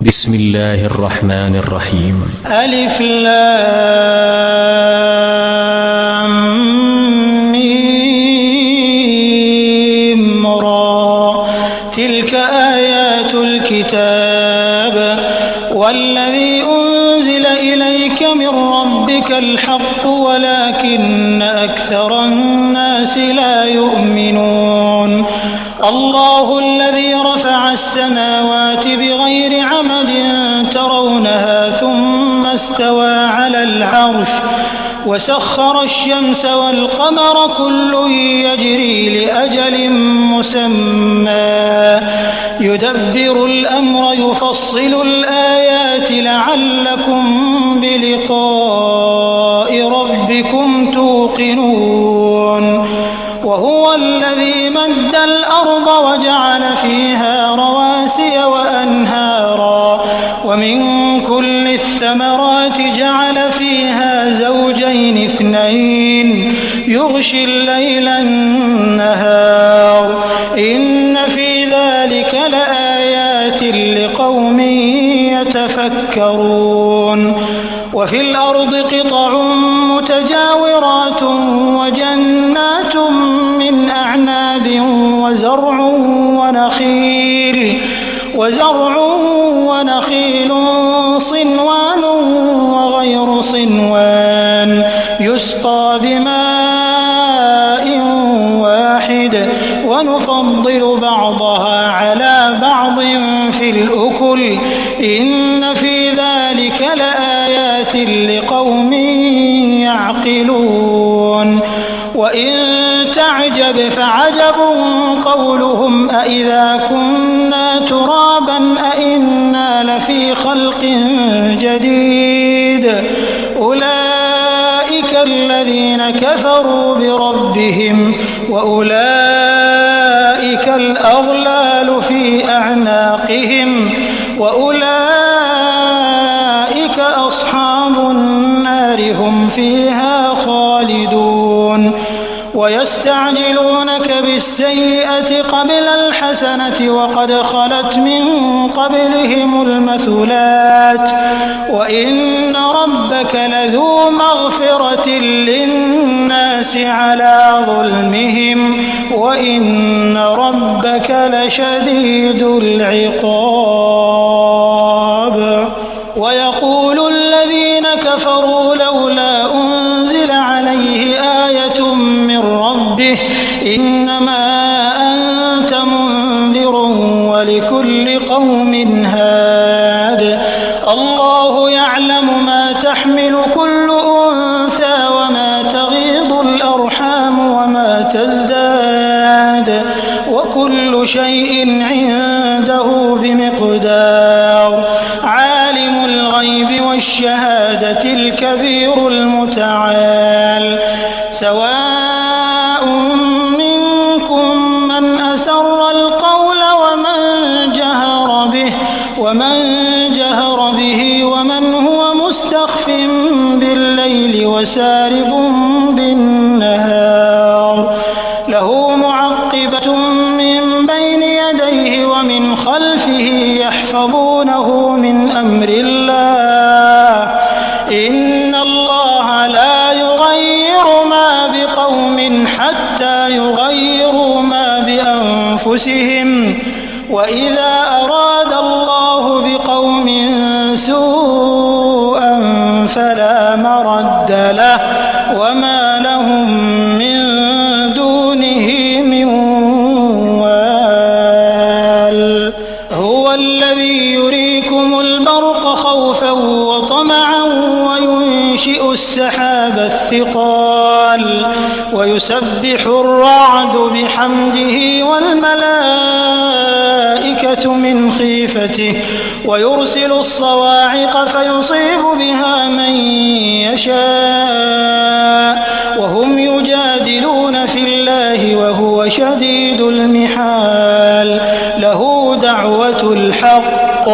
بسم الله الرحمن الرحيم. ألف لام ميم را، تلك آيات الكتاب والذي أنزل إليك من ربك الحق ولكن أكثر الناس لا يؤمنون. الله الذي رفع السماوات بغير عمد ترونها ثم استوى على العرش وسخر الشمس والقمر كل يجري لأجل مسمى يدبر الأمر يفصل الآيات لعلكم بلقاء ربكم توقنون. وهو الذي مد الأرض وجعل فيها رواسي وأنهارا ومن كل الثمرات جعل فيها زوجين اثنين يغشي الليل النهار إن في ذلك لآيات لقوم يتفكرون. وفي الأرض قطع متجاورات وجنات من أعناب وزرع ونخيل صنوان وغير صنوان يسقى بماء واحد ونفضل بعضها على بعض في الأكل إن في ذلك لآيات لقوم يعقلون. وإن تعجب فعجب قولهم أإذا كنا ترابا أإنا لفي خلق جديد أولئك الذين كفروا بربهم وأولئك الأغلال في أعناقهم وأولئك أصحاب النار هم فيها خالدون. ويستعجلونك بالسيئة قبل الحسنة وقد خلت من قبلهم المثلات وإن ربك لذو مغفرة للناس على ظلمهم وإن ربك لشديد العقاب. ويقول الذين كفروا لولا أنزل عليه آية من ربه إنما أنت منذر ولكل قوم هاد الله يعلم ما تحمل كل أنثى وما تغيض الأرحام وما تزداد وكل شيء عنده بمقدار. عالم الغيب والشهادة الكبير المتعال سواء منكم من أسر القول ومن جهر به ومن هو مستخف بالليل وسارب بالنهار له معقبة من بين يديه ومن خلفه يحفظونه من أمر الله إن الله لا يغير ما بقوم حتى يغيروا ما بأنفسهم وإذا أراد الله بقوم سوءا فلا مرد له وما لهم من دونه من وال. هو الذي يريكم البرق خوفا وطمعا وينشئ السحاب الثقال ويسبح الرعد بحمده والملائكة من خيفته ويرسل الصواعق فيصيب بها من يشاء وهم يجادلون في الله وهو شديد المحال له دعوة الحق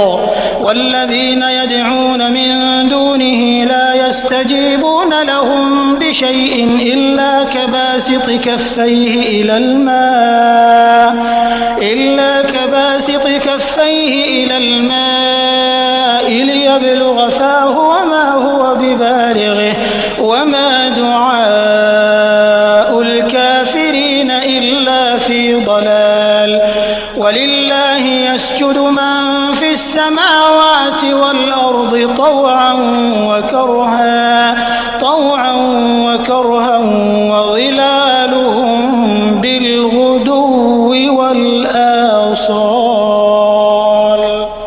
والذين يدعون من دونه لا يستجيبون لهم بشيء إلا كباسط كفيه إلى الماء ليبلغ فاه وما هو ببالغه وما دعاء الكافرين إلا في ضلال. ولله يسجد من في السماوات والأرض طوعا وكرها وظلالهم بالغدو والآصال.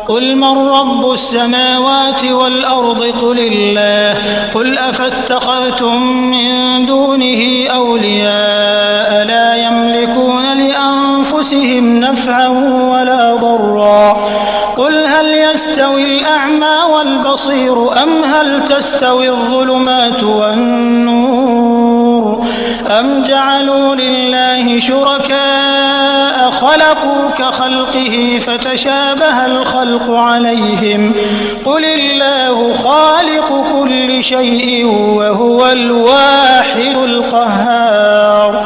قل من رب السماوات والأرض قل الله. قل أفاتخذتم من دونه أولياء لا يملكون لأنفسهم نفعا ولا ضرا. قل هل يستوي الأعمى والبصير أم هل تستوي الظلمات والنور أم جعلوا لله شركاء خلقوا كخلقه فتشابه الخلق عليهم. قل الله خالق كل شيء وهو الواحد القهار.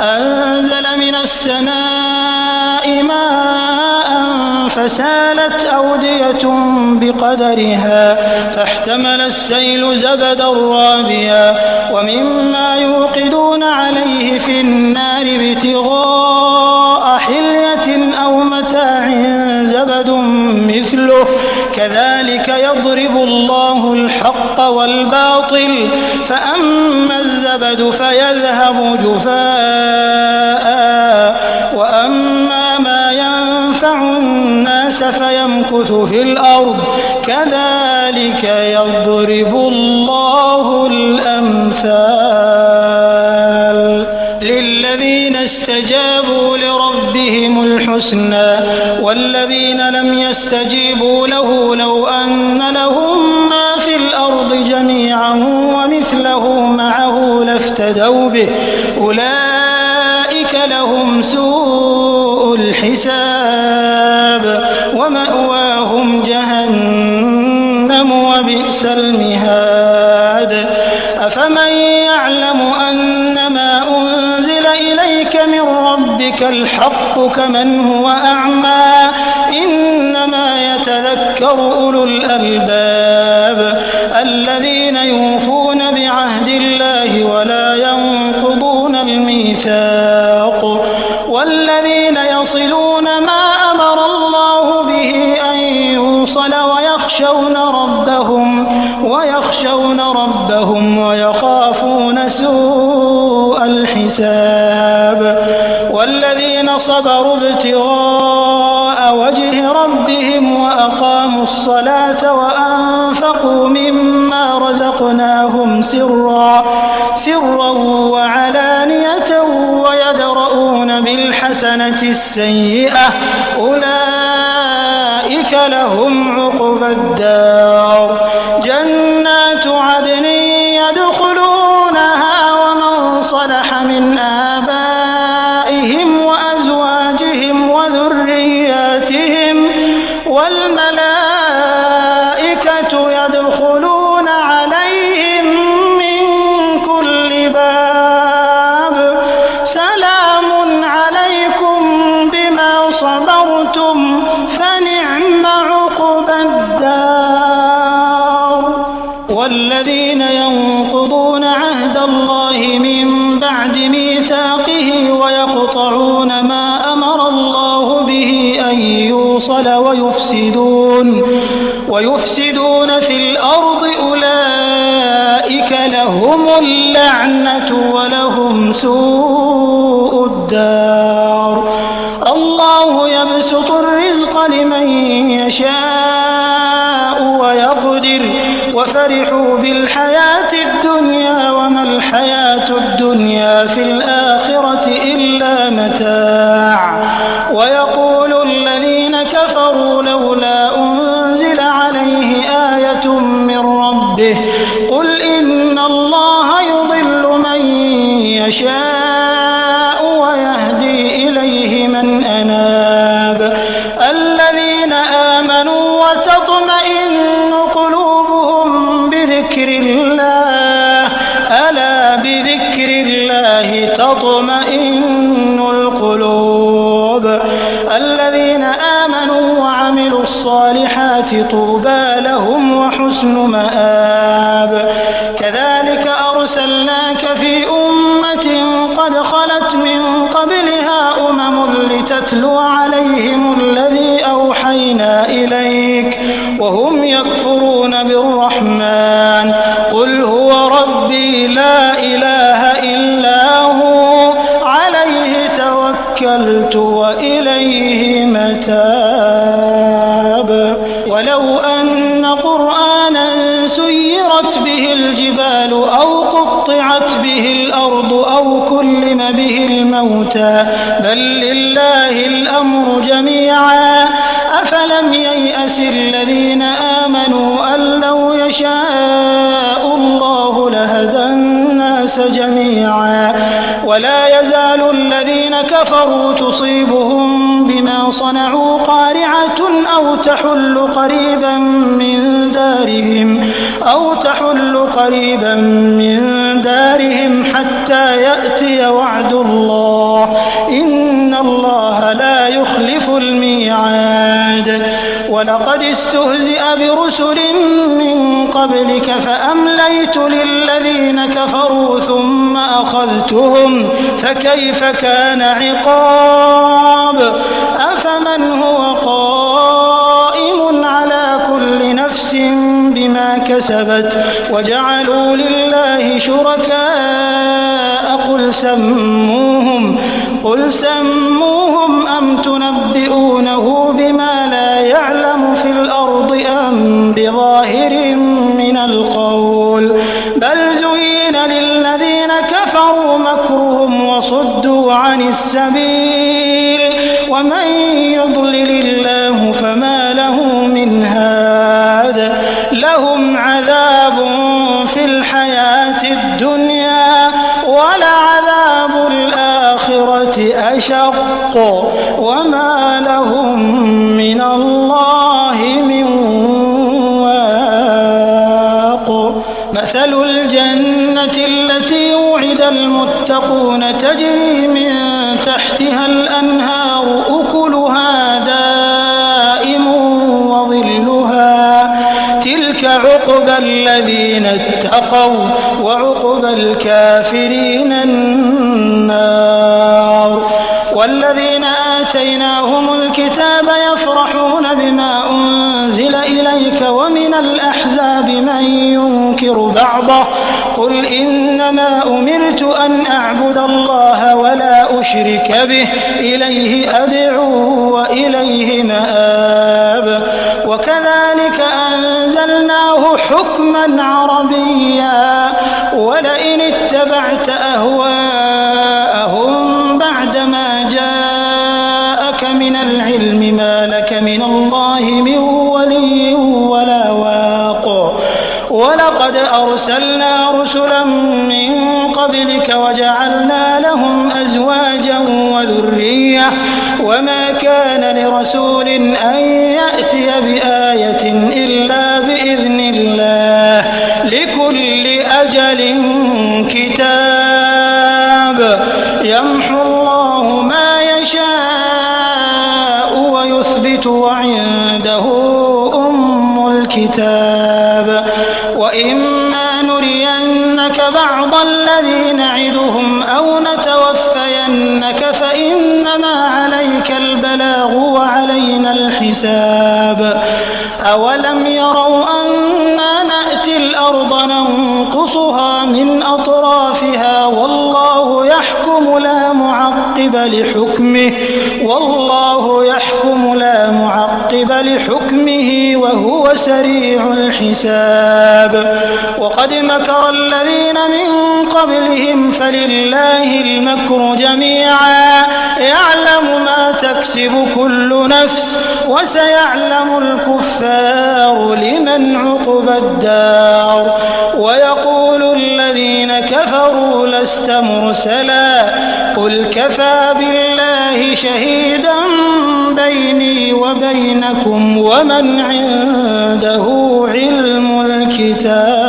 أنزل من السماء ماء فسالت أودية بقدرها فاحتمل السيل زبدا رابيا ومما يوقدون عليه في النار ابتغاء حلية أو متاع زبد مثله كذلك يضرب الله الحق والباطل فأما الزبد فيذهب جفاء وأما ما ينفع الناس فيمكث في الأرض كذلك يضرب الله الأمثال. للذين استجابوا لربهم الحسنى والذين لم يستجيبوا له لو أن لهم ما في الأرض جميعا ومثله معه لافتدوا به أولئك لهم سوء الحساب ومأواهم جهنم وبئس المهاد. أفمن يعلم أنما أنزل إليك من ربك الحق كمن هو أعمى إنما يتذكر أولو الألباب الذين يوفون بعهد الله ولا ينقضون الميثاق والذين يصلون ما أمر الله به أن يوصل ويخشون ربهم ويخافون سوء الحساب. والذين صبروا ابتغاء وجه ربهم وأقاموا الصلاة وأنفقوا مما رزقناهم سرا وعلانية ويدرؤون بالحسنة السيئة أولئك لهم عقبى الدار. جنات عدن يدخلونها ومن صلح من آبائهم وأزواجهم وذرياتهم والملائكة يدخلون عليهم من كل باب سلام عليكم بما صبرتم فنعم عقبى الدار. والذين ينقضون عهد الله من بعد ميثاقه ويقطعون ما أمر الله به أن يوصل ويفسدون في الأرض أولئك لهم اللعنة ولهم سوء الدار. الله يبسط الرزق لمن يشاء ويقدر وفرحوا بالحياة الدنيا وما الحياة الدنيا في الآخرة إلا متاع. ويقول الذين كفروا لولا أنزل عليه آية من ربه قل إن الله يضل من يشاء ويهدي إليه من أناب. الذين آمنوا وتطمئن قلوبهم بذكر الله ألا بذكر الله تطمئن القلوب. الذين آمنوا وعملوا الصالحات طوبى طوبى لهم وحسن مآب. كذلك أرسلناك في أمة قد خلت من قبلها لتتلو عليهم الذي أوحينا إليك وهم يكفرون بالرحمن. قل هو ربي لا إله إلا هو عليه توكلت وإليه متاب. ولو أن قرآنا سيرت به الجبال أو قطعت به الأرض أو كلم به الموتى بل لله الأمر جميعا أفلم ييأس الذين آمنوا أن لو يشاء الله لهدى الناس جميعا. ولا يزال الذين كفروا تصيبهم بما صنعوا قارعة أو تحل قريبا من دارهم حتى يأتي وعد الله إن الله لا يخلف الميعاد. ولقد استهزئ برسل من قبلك فأمليت للذين كفروا ثم أخذتهم فكيف كان عقاب. أفمن هو قائم على كل نفس بما كسبت وجعلوا لله شركاء قل سموهم أم تنبئونه بما لا يعلم في الأرض أم بظاهر من القول بل زين للذين كفروا مكرهم وصدوا عن السبيل ومن يضلل الله فما له من هاد. لهم عذاب في الحياة الدنيا ولعذاب الآخرة أشق وما لهم من الله من واق. مثل الجنة التي وعد المتقون تجري من تحتها الأنهار أكلها دائم وظلها تلك عقبى الذين اتقوا وعقبى الكافرين النار. والذين آتيناهم الكتاب يفرحون بما أنزل إليك ومن الأحزاب من ينكر بعضه قل إنما أمرت أن أعبد الله ولا أشرك به إليه أدعو وإليه مآب. وكذلك أنزلناه حكما عربيا ولئن اتبعت أهواءهم بعدما جاءك من العلم ما لك من الله من ولي ولا واق. ولقد أرسلنا رسلا من قبلك وجعلنا لهم أزواجا وذرية وما كان لرسول أن يأتي بآية إلا بإذن الله لكل أجل كتاب يمحو الله ما يشاء ويثبت وعنده أم الكتاب. وإما نرينك بعض الذي نعدهم أو نتوفينك فإنما عليك البلاغ وعلينا الحساب. أولم يروا أنا نأتي الأرض ننقصها من أطرافها والله يحكم لا معقب لحكمه وهو سريع الحساب. وقد مكر الذين من قبلهم فلله المكر جميعا يعلم ما تكسب كل نفس وسيعلم الكفار لمن عقبى الدار. ويقول الذين كفروا لست مرسلا قل كفى بالله شهيدا بيني وبينكم ومن عنده علم الكتاب.